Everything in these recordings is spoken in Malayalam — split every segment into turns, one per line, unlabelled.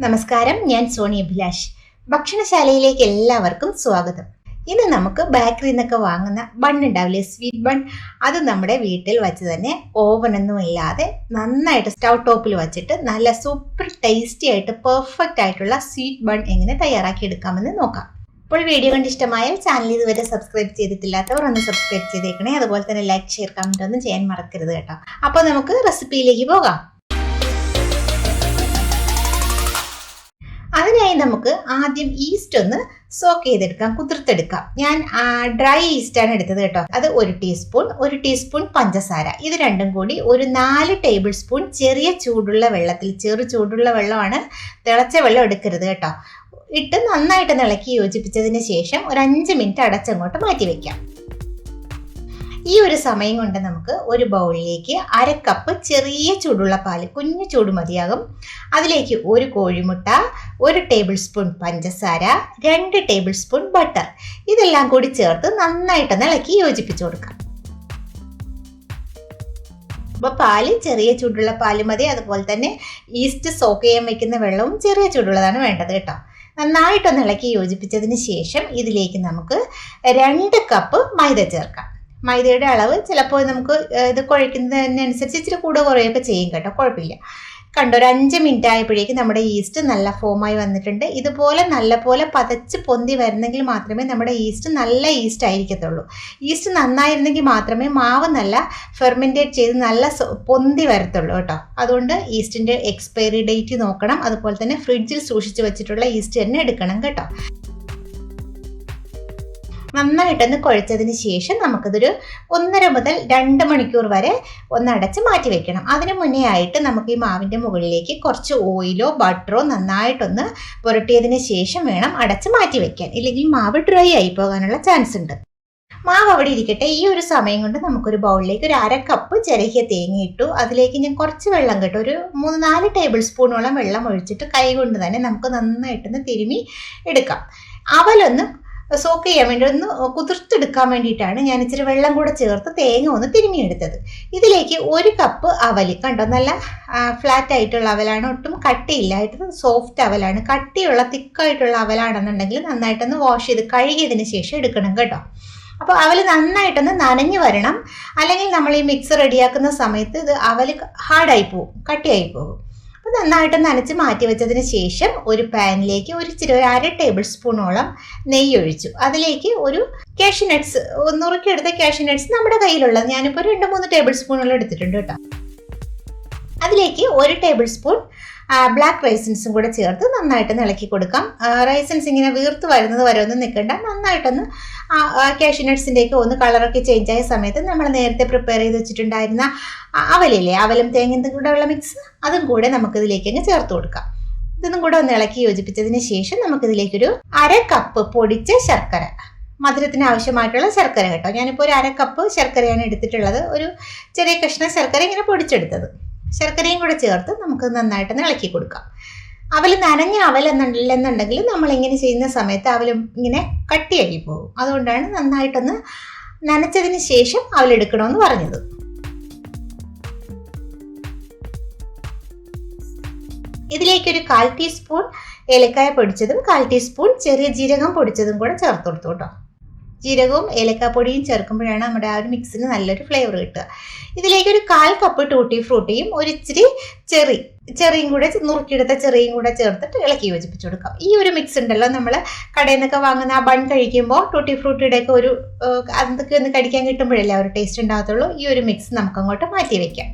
നമസ്കാരം, ഞാൻ സോണി അഭിലാഷ്. ഭക്ഷണശാലയിലേക്ക് എല്ലാവർക്കും സ്വാഗതം. ഇന്ന് നമുക്ക് ബേക്കറിയിൽ നിന്നൊക്കെ വാങ്ങുന്ന ബൺ ഉണ്ടാവില്ലേ, സ്വീറ്റ് ബൺ, അത് നമ്മുടെ വീട്ടിൽ വെച്ച് തന്നെ ഓവനൊന്നും ഇല്ലാതെ നന്നായിട്ട് സ്റ്റൗ ടോപ്പിൽ വെച്ചിട്ട് നല്ല സൂപ്പർ ടേസ്റ്റി ആയിട്ട് പെർഫെക്റ്റ് ആയിട്ടുള്ള സ്വീറ്റ് ബൺ എങ്ങനെ തയ്യാറാക്കി എടുക്കാമെന്ന് നോക്കാം. ഇപ്പോൾ വീഡിയോ കണ്ട് ഇഷ്ടമായാൽ ചാനൽ ഇതുവരെ സബ്സ്ക്രൈബ് ചെയ്തിട്ടില്ലാത്തവർ ഒന്ന് സബ്സ്ക്രൈബ് ചെയ്തേക്കണേ. അതുപോലെ തന്നെ ലൈക്ക്, ഷെയർ, കമന്റ് ഒന്നും ചെയ്യാൻ മറക്കരുത് കേട്ടോ. അപ്പോൾ നമുക്ക് റെസിപ്പിയിലേക്ക് പോകാം. അതിനായി നമുക്ക് ആദ്യം ഈസ്റ്റ് ഒന്ന് സോക്ക് ചെയ്തെടുക്കാം, കുതിർത്തെടുക്കാം. ഞാൻ ഡ്രൈ ഈസ്റ്റാണ് എടുത്തത് കേട്ടോ. അത് 1 ടീസ്പൂൺ പഞ്ചസാര, ഇത് രണ്ടും കൂടി ഒരു 4 ടേബിൾ സ്പൂൺ ചെറിയ ചൂടുള്ള വെള്ളത്തിൽ, ചെറു ചൂടുള്ള വെള്ളമാണ്, തിളച്ച വെള്ളം എടുക്കരുത് കേട്ടോ, ഇട്ട് നന്നായിട്ട് ഇളക്കി യോജിപ്പിച്ചതിന് ശേഷം ഒരു 5 മിനിറ്റ് അടച്ചങ്ങോട്ട് മാറ്റി വെക്കാം. ഈ ഒരു സമയം കൊണ്ട് നമുക്ക് ഒരു ബൗളിലേക്ക് 1/2 കപ്പ് ചെറിയ ചൂടുള്ള പാല്, കുഞ്ഞു ചൂട് മതിയാകും, അതിലേക്ക് 1 കോഴിമുട്ട, 1 ടേബിൾ സ്പൂൺ പഞ്ചസാര, 2 ടേബിൾ സ്പൂൺ ബട്ടർ, ഇതെല്ലാം കൂടി ചേർത്ത് നന്നായിട്ട് ഇളക്കി യോജിപ്പിച്ചു കൊടുക്കാം. അപ്പോൾ പാല് ചെറിയ ചൂടുള്ള പാല് മതി. അതുപോലെ തന്നെ ഈസ്റ്റ് സോക്ക് ചെയ്യാൻ വെക്കുന്ന വെള്ളവും ചെറിയ ചൂടുള്ളതാണ് വേണ്ടത് കേട്ടോ. നന്നായിട്ടൊന്ന് ഇളക്കി യോജിപ്പിച്ചതിന് ശേഷം ഇതിലേക്ക് നമുക്ക് 2 കപ്പ് മൈദ ചേർക്കാം. മൈദയുടെ അളവ് ചിലപ്പോൾ നമുക്ക് ഇത് കുഴയ്ക്കുന്നതിനനുസരിച്ച് ഇച്ചിരി കൂടെ കുറയൊക്കെ ചെയ്യും കേട്ടോ, കുഴപ്പമില്ല. കണ്ടോ, ഒരു 5 മിനിറ്റ് ആയപ്പോഴേക്കും നമ്മുടെ ഈസ്റ്റ് നല്ല ഫോമായി വന്നിട്ടുണ്ട്. ഇതുപോലെ നല്ലപോലെ പതച്ച് പൊന്തി വരുന്നെങ്കിൽ മാത്രമേ നമ്മുടെ ഈസ്റ്റ് നല്ല ഈസ്റ്റ് ആയിരിക്കത്തുള്ളൂ. ഈസ്റ്റ് നന്നായിരുന്നെങ്കിൽ മാത്രമേ മാവ് നല്ല ഫെർമെൻറ്റേറ്റ് ചെയ്ത് നല്ല പൊന്തി വരത്തുള്ളൂ കേട്ടോ. അതുകൊണ്ട് ഈസ്റ്റിൻ്റെ എക്സ്പയറി ഡേറ്റ് നോക്കണം. അതുപോലെ തന്നെ ഫ്രിഡ്ജിൽ സൂക്ഷിച്ച് വെച്ചിട്ടുള്ള ഈസ്റ്റ് തന്നെ എടുക്കണം കേട്ടോ. നന്നായിട്ടൊന്ന് കുഴച്ചതിന് ശേഷം നമുക്കിതൊരു 1.5 മുതൽ 2 മണിക്കൂർ വരെ ഒന്ന് അടച്ച് മാറ്റി വെക്കണം. അതിന് മുന്നേ ആയിട്ട് നമുക്ക് ഈ മാവിൻ്റെ മുകളിലേക്ക് കുറച്ച് ഓയിലോ ബട്ടറോ നന്നായിട്ടൊന്ന് പുരട്ടിയതിന് ശേഷം വേണം അടച്ച് മാറ്റി വെക്കാൻ, ഇല്ലെങ്കിൽ മാവ് ഡ്രൈ ആയി പോകാനുള്ള ചാൻസ് ഉണ്ട്. മാവ് അവിടെ ഇരിക്കട്ടെ. ഈ ഒരു സമയം കൊണ്ട് നമുക്കൊരു ബൗളിലേക്ക് ഒരു 1/2 കപ്പ് ചിരകിയ തേങ്ങ ഇട്ടു. അതിലേക്ക് ഞാൻ കുറച്ച് വെള്ളം കേട്ടോ, ഒരു 3-4 ടേബിൾ സ്പൂണോളം വെള്ളം ഒഴിച്ചിട്ട് കൈ കൊണ്ട് തന്നെ നമുക്ക് നന്നായിട്ടൊന്ന് തിരുമി എടുക്കാം. അവലൊന്ന് സോക്ക് ചെയ്യാൻ വേണ്ടി ഒന്ന് കുതിർത്തെടുക്കാൻ വേണ്ടിയിട്ടാണ് ഞാൻ ഇച്ചിരി വെള്ളം കൂടെ ചേർത്ത് തേങ്ങ ഒന്ന് തിരുമിയെടുത്തത്. ഇതിലേക്ക് 1 കപ്പ് അവല്, കണ്ടോ, നല്ല ഫ്ലാറ്റ് ആയിട്ടുള്ള അവലാണ്, ഒട്ടും കട്ടിയില്ലായിട്ട് സോഫ്റ്റ് അവലാണ്. കട്ടിയുള്ള തിക്കായിട്ടുള്ള അവലാണെന്നുണ്ടെങ്കിൽ നന്നായിട്ടൊന്ന് വാഷ് ചെയ്ത് കഴുകിയതിന് ശേഷം എടുക്കണം കേട്ടോ. അപ്പോൾ അവല് നന്നായിട്ടൊന്ന് നനഞ്ഞു വരണം, അല്ലെങ്കിൽ നമ്മൾ ഈ മിക്സ് റെഡിയാക്കുന്ന സമയത്ത് ഇത് അവല് ഹാർഡായി പോകും, കട്ടിയായി പോകും. അപ്പോൾ നന്നായിട്ട് നനച്ച് മാറ്റി വെച്ചതിന് ശേഷം ഒരു പാനിലേക്ക് ഒരു 1/2 ടേബിൾ സ്പൂണോളം നെയ്യ് ഒഴിച്ചു. അതിലേക്ക് ഒരു കാഷ്യൂ നട്ട്സ്, നുറുക്കിയെടുത്ത കാഷ്യൂ നട്ട്സ് നമ്മുടെ കയ്യിലുള്ളത്, ഞാനിപ്പോൾ 2-3 ടേബിൾ സ്പൂണോളം എടുത്തിട്ടുണ്ട് കേട്ടോ. അതിലേക്ക് 1 ടേബിൾ സ്പൂൺ ബ്ലാക്ക് റൈസിൻസും കൂടെ ചേർത്ത് നന്നായിട്ട് ഇളക്കി കൊടുക്കാം. റൈസിൻസ് ഇങ്ങനെ വീർത്ത് വരുന്നത് വരെ ഒന്നും നിൽക്കണ്ട, നന്നായിട്ടൊന്ന് കാഷ്യൂ നട്ട്സിൻ്റെയൊക്കെ ഒന്ന് കളറൊക്കെ ചേഞ്ച് ആയ സമയത്ത് നമ്മൾ നേരത്തെ പ്രിപ്പയർ ചെയ്ത് വെച്ചിട്ടുണ്ടായിരുന്ന അവലില്ലേ, അവലും തേങ്ങയും കൂടെ ഉള്ള മിക്സ്, അതും കൂടെ നമുക്കിതിലേക്ക് അങ്ങ് ചേർത്ത് കൊടുക്കാം. ഇതൊന്നും കൂടെ ഒന്ന് ഇളക്കി യോജിപ്പിച്ചതിന് ശേഷം നമുക്കിതിലേക്കൊരു 1/2 കപ്പ് പൊടിച്ച ശർക്കര, മധുരത്തിന് ആവശ്യമായിട്ടുള്ള ശർക്കര കേട്ടോ, ഞാനിപ്പോൾ ഒരു 1/2 കപ്പ് ശർക്കരയാണ് എടുത്തിട്ടുള്ളത്. ഒരു ചെറിയ കഷ്ണം ശർക്കര ഇങ്ങനെ പൊടിച്ചെടുത്തത്, ശർക്കരയും കൂടെ ചേർത്ത് നമുക്ക് നന്നായിട്ടൊന്ന് ഇളക്കി കൊടുക്കാം. അവൽ നനഞ്ഞ അവലെന്നുണ്ടെങ്കിൽ നമ്മളിങ്ങനെ ചെയ്യുന്ന സമയത്ത് അവലും ഇങ്ങനെ കട്ടിയാക്കി പോകും. അതുകൊണ്ടാണ് നന്നായിട്ടൊന്ന് നനച്ചതിന് ശേഷം അവലെടുക്കണമെന്ന് പറഞ്ഞത്. ഇതിലേക്കൊരു 1/4 ടീസ്പൂൺ ഏലക്കായ പൊടിച്ചതും 1/4 ടീസ്പൂൺ ചെറിയ ജീരകം പൊടിച്ചതും കൂടെ ചേർത്ത് കൊടുത്തു കേട്ടോ. ജീരകവും ഏലക്കാപ്പൊടിയും ചേർക്കുമ്പോഴാണ് നമ്മുടെ ആ ഒരു മിക്സിന് നല്ലൊരു ഫ്ലേവർ കിട്ടുക. ഇതിലേക്കൊരു 1/4 കപ്പ് ടൂട്ടി ഫ്രൂട്ടിയും ഒരു ഇച്ചിരി ചെറിയും കൂടെ, നുറുക്കിയെടുത്ത ചെറിയും കൂടെ ചേർത്തിട്ട് ഇളക്കി യോജിപ്പിച്ച് കൊടുക്കാം. ഈ ഒരു മിക്സ് ഉണ്ടല്ലോ, നമ്മൾ കടയിൽ നിന്നൊക്കെ വാങ്ങുന്ന ആ ബൺ കഴിക്കുമ്പോൾ ടൂട്ടി ഫ്രൂട്ടിയുടെ ഒക്കെ ഒരു അതൊക്കെ ഒന്ന് കടിക്കാൻ കിട്ടുമ്പോഴല്ലേ ആ ഒരു ടേസ്റ്റ് ഉണ്ടാകത്തുള്ളൂ. ഈ ഒരു മിക്സ് നമുക്കങ്ങോട്ട് മാറ്റി വയ്ക്കാം.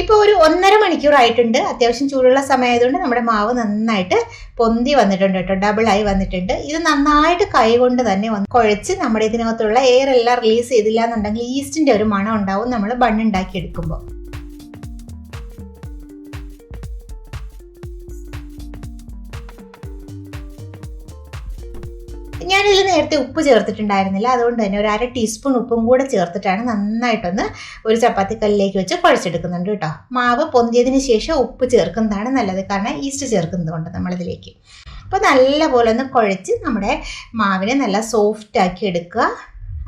ഇപ്പോൾ ഒരു 1.5 മണിക്കൂർ ആയിട്ടുണ്ട്. അത്യാവശ്യം ചൂടുള്ള സമയമായതുകൊണ്ട് നമ്മുടെ മാവ് നന്നായിട്ട് പൊന്തി വന്നിട്ടുണ്ട് കേട്ടോ, ഡബിളായി വന്നിട്ടുണ്ട്. ഇത് നന്നായിട്ട് കൈ കൊണ്ട് തന്നെ കുഴച്ച് നമ്മുടെ ഇതിനകത്തുള്ള എയർ എല്ലാം റിലീസ് ചെയ്തില്ല എന്നുണ്ടെങ്കിൽ ഈസ്റ്റിൻ്റെ ഒരു മണം ഉണ്ടാവും നമ്മൾ ബണ്ണുണ്ടാക്കി എടുക്കുമ്പോൾ. ഞാനിതിൽ നേരത്തെ ഉപ്പ് ചേർത്തിട്ടുണ്ടായിരുന്നില്ല, അതുകൊണ്ട് തന്നെ ഒരു 1/2 ടീസ്പൂൺ ഉപ്പും കൂടെ ചേർത്തിട്ടാണ് നന്നായിട്ടൊന്ന് ഒരു ചപ്പാത്തി കല്ലിലേക്ക് വെച്ച് കുഴച്ചെടുക്കുന്നുണ്ട് കേട്ടോ. മാവ് പൊന്തിയതിന് ശേഷം ഉപ്പ് ചേർക്കുന്നതാണ് നല്ലത്, കാരണം ഈസ്റ്റ് ചേർക്കുന്നത് കൊണ്ട് നമ്മളിതിലേക്ക്. അപ്പോൾ നല്ലപോലെ ഒന്ന് കുഴച്ച് നമ്മുടെ മാവിനെ നല്ല സോഫ്റ്റ് ആക്കി എടുക്കുക.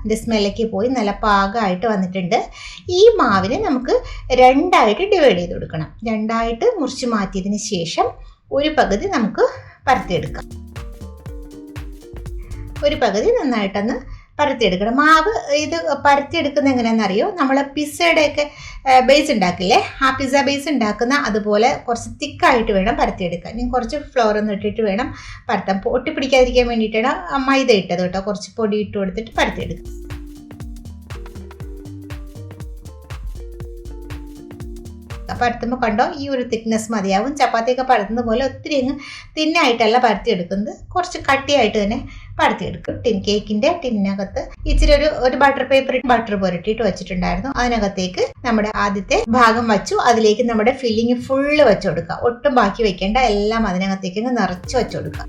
അതിൻ്റെ സ്മെല്ലൊക്കെ പോയി നല്ല പാകമായിട്ട് വന്നിട്ടുണ്ട്. ഈ മാവിനെ നമുക്ക് രണ്ടായിട്ട് ഡിവൈഡ് ചെയ്ത് കൊടുക്കണം. രണ്ടായിട്ട് മുറിച്ച് മാറ്റിയതിന് ശേഷം ഒരു പകുതി നമുക്ക് പരത്തിയെടുക്കാം. ഒരു പകുതി നന്നായിട്ടൊന്ന് പരത്തിയെടുക്കണം. മാവ് ഇത് പരത്തിയെടുക്കുന്ന എങ്ങനെയാണെന്നറിയോ? നമ്മൾ പിസ്സയുടെയൊക്കെ ബേസ് ഉണ്ടാക്കില്ലേ, ആ പിസ്സ ബേസ് ഉണ്ടാക്കുന്ന അതുപോലെ കുറച്ച് തിക്കായിട്ട് വേണം പരത്തിയെടുക്കാൻ. ഇനി കുറച്ച് ഫ്ലോർ ഒന്ന് ഇട്ടിട്ട് വേണം പരത്താൻ. ഒട്ടിപ്പിടിക്കാതിരിക്കാൻ വേണ്ടിയിട്ടാണ് മൈദ ഇട്ടത് കേട്ടോ. കുറച്ച് പൊടി ഇട്ട് കൊടുത്തിട്ട് പരത്തിയെടുക്കും. പരത്തുമ്പോൾ കണ്ടോ, ഈ ഒരു തിക്നെസ് മതിയാവും. ചപ്പാത്തിയൊക്കെ പരത്തുന്ന പോലെ ഒത്തിരി അങ്ങ് തിന്നായിട്ടല്ല പരത്തിയെടുക്കുന്നത്, കുറച്ച് കട്ടിയായിട്ട് തന്നെ പരത്തിയെടുക്കും. കേക്കിന്റെ ടിന്നിനകത്ത് ഇച്ചിരി ഒരു ബട്ടർ പേപ്പർ ബട്ടർ പുരട്ടിയിട്ട് വെച്ചിട്ടുണ്ടായിരുന്നു. അതിനകത്തേക്ക് നമ്മുടെ ആദ്യത്തെ ഭാഗം വച്ചു. അതിലേക്ക് നമ്മുടെ ഫില്ലിങ് ഫുള്ള് വെച്ചു കൊടുക്കുക. ഒട്ടും ബാക്കി വെക്കേണ്ട, എല്ലാം അതിനകത്തേക്ക് നിറച്ച് വെച്ചു കൊടുക്കുക.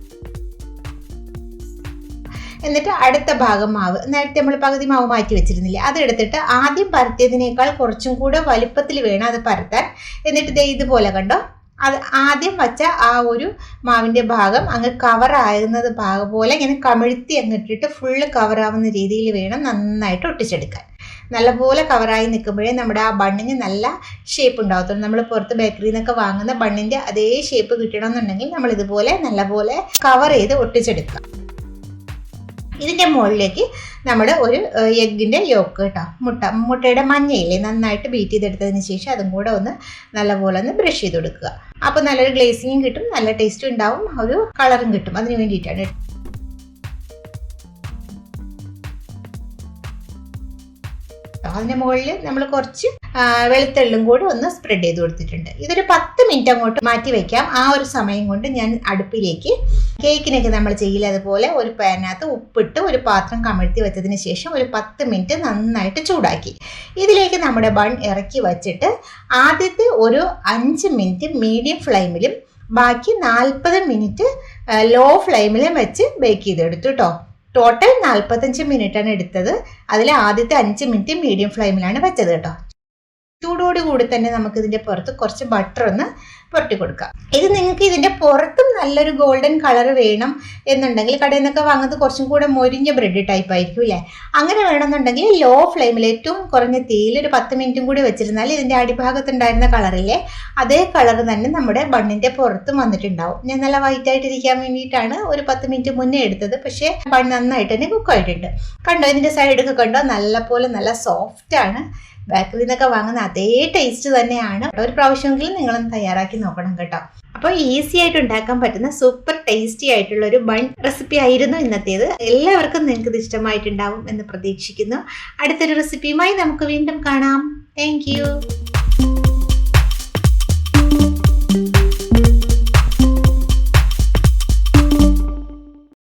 എന്നിട്ട് അടുത്ത ഭാഗം മാവ്, നേരത്തെ നമ്മൾ പകുതി മാവ് മാറ്റി വെച്ചിരുന്നില്ലേ, അതെടുത്തിട്ട് ആദ്യം പരത്തിയതിനേക്കാൾ കുറച്ചും കൂടെ വലുപ്പത്തിൽ വേണം അത് പരത്താൻ. എന്നിട്ട് ഇതുപോലെ കണ്ടോ, അത് ആദ്യം വച്ച ആ ഒരു മാവിൻ്റെ ഭാഗം അങ്ങ് കവറാകുന്നത് ഭാഗം പോലെ ഇങ്ങനെ കമിഴ്ത്തി അങ്ങിട്ടിട്ട് ഫുള്ള് കവറാവുന്ന രീതിയിൽ വേണം നന്നായിട്ട് ഒട്ടിച്ചെടുക്കാൻ. നല്ലപോലെ കവറായി നിൽക്കുമ്പോഴേ നമ്മുടെ ആ ബണ്ണിന് നല്ല ഷേപ്പ് ഉണ്ടാകത്തുള്ളൂ. നമ്മൾ പുറത്ത് ബേക്കറിയിൽ നിന്നൊക്കെ വാങ്ങുന്ന ബണ്ണിൻ്റെ അതേ ഷേപ്പ് കിട്ടണമെന്നുണ്ടെങ്കിൽ നമ്മൾ ഇതുപോലെ നല്ലപോലെ കവർ ചെയ്ത് ഒട്ടിച്ചെടുക്കുക. ഇതിൻ്റെ മുകളിലേക്ക് നമ്മൾ ഒരു എഗ്ഗിൻ്റെ യോക്ക് കേട്ടോ, മുട്ടയുടെ മഞ്ഞയില്ലേ, നന്നായിട്ട് ബീറ്റ് ചെയ്തെടുത്തതിന് ശേഷം അതും കൂടെ ഒന്ന് നല്ലപോലെ ഒന്ന് ബ്രഷ് ചെയ്ത് കൊടുക്കുക. അപ്പോൾ നല്ലൊരു ഗ്ലേസിങ്ങും കിട്ടും, നല്ല ടേസ്റ്റും ഉണ്ടാവും, ഒരു കളറും കിട്ടും. അതിന് വേണ്ടിയിട്ടാണ്. അതിൻ്റെ മുകളിൽ നമ്മൾ കുറച്ച് വെളുത്തുള്ളും കൂടി ഒന്ന് സ്പ്രെഡ് ചെയ്ത് കൊടുത്തിട്ടുണ്ട്. ഇതൊരു 10 മിനിറ്റ് അങ്ങോട്ട് മാറ്റി വയ്ക്കാം. ആ ഒരു സമയം കൊണ്ട് ഞാൻ അടുപ്പിലേക്ക് കേക്കിനൊക്കെ നമ്മൾ ചെയ്യില്ല അതുപോലെ ഒരു പാനിനകത്ത് ഉപ്പിട്ട് ഒരു പാത്രം കമഴ്ത്തി വെച്ചതിന് ശേഷം ഒരു 10 മിനിറ്റ് നന്നായിട്ട് ചൂടാക്കി ഇതിലേക്ക് നമ്മുടെ ബൺ ഇറക്കി വച്ചിട്ട് ആദ്യത്തെ ഒരു 5 മിനിറ്റ് മീഡിയം ഫ്ലെയിമിലും ബാക്കി 40 മിനിറ്റ് ലോ ഫ്ലെയിമിലും വെച്ച് ബേക്ക് ചെയ്തെടുത്തു കേട്ടോ. ടോട്ടൽ 45 മിനിറ്റാണ് എടുത്തത്. അതിൽ ആദ്യത്തെ 5 മിനിറ്റ് മീഡിയം ഫ്ലെയിമിലാണ് വെച്ചത് കേട്ടോ. ചൂടോടുകൂടി തന്നെ നമുക്ക് ഇതിൻ്റെ പുറത്ത് കുറച്ച് ബട്ടർ ഒന്ന് പുരട്ടി കൊടുക്കാം. ഇത് നിങ്ങൾക്ക് ഇതിൻ്റെ പുറത്തും നല്ലൊരു ഗോൾഡൻ കളർ വേണം എന്നുണ്ടെങ്കിൽ കടയിൽ നിന്നൊക്കെ വാങ്ങുന്നത് കുറച്ചും കൂടെ മൊരിഞ്ഞ ബ്രെഡ് ടൈപ്പ് ആയിരിക്കും അല്ലേ. അങ്ങനെ വേണമെന്നുണ്ടെങ്കിൽ ലോ ഫ്ലെയിമിൽ ഏറ്റവും കുറഞ്ഞ തീയിൽ ഒരു 10 മിനിറ്റും കൂടി വെച്ചിരുന്നാൽ ഇതിൻ്റെ അടിഭാഗത്തുണ്ടായിരുന്ന കളറില്ലേ അതേ കളർ തന്നെ നമ്മുടെ ബണ്ണിൻ്റെ പുറത്തും വന്നിട്ടുണ്ടാവും. ഞാൻ നല്ല വൈറ്റ് ആയിട്ടിരിക്കാൻ വേണ്ടിയിട്ടാണ് ഒരു 10 മിനിറ്റ് മുന്നേ എടുത്തത്. പക്ഷേ ബണ്ണ് നന്നായിട്ട് തന്നെ കുക്കായിട്ടുണ്ട്. കണ്ടോ, ഇതിൻ്റെ സൈഡൊക്കെ കണ്ടോ, നല്ല സോഫ്റ്റ് ആണ്. ബേക്കറിയിൽ നിന്നൊക്കെ വാങ്ങുന്ന അതേ ടേസ്റ്റ് തന്നെയാണ്. ഒരു പ്രാവശ്യമെങ്കിലും നിങ്ങളൊന്ന് തയ്യാറാക്കി നോക്കണം കേട്ടോ. അപ്പോൾ ഈസി ആയിട്ട് ഉണ്ടാക്കാൻ പറ്റുന്ന സൂപ്പർ ടേസ്റ്റി ആയിട്ടുള്ള ഒരു ബൺ റെസിപ്പി ആയിരുന്നു ഇന്നത്തേത്. എല്ലാവർക്കും നിങ്ങൾക്ക് ഇത് ഇഷ്ടമായിട്ടുണ്ടാവും എന്ന് പ്രതീക്ഷിക്കുന്നു. അടുത്തൊരു റെസിപ്പിയുമായി നമുക്ക് വീണ്ടും കാണാം. താങ്ക്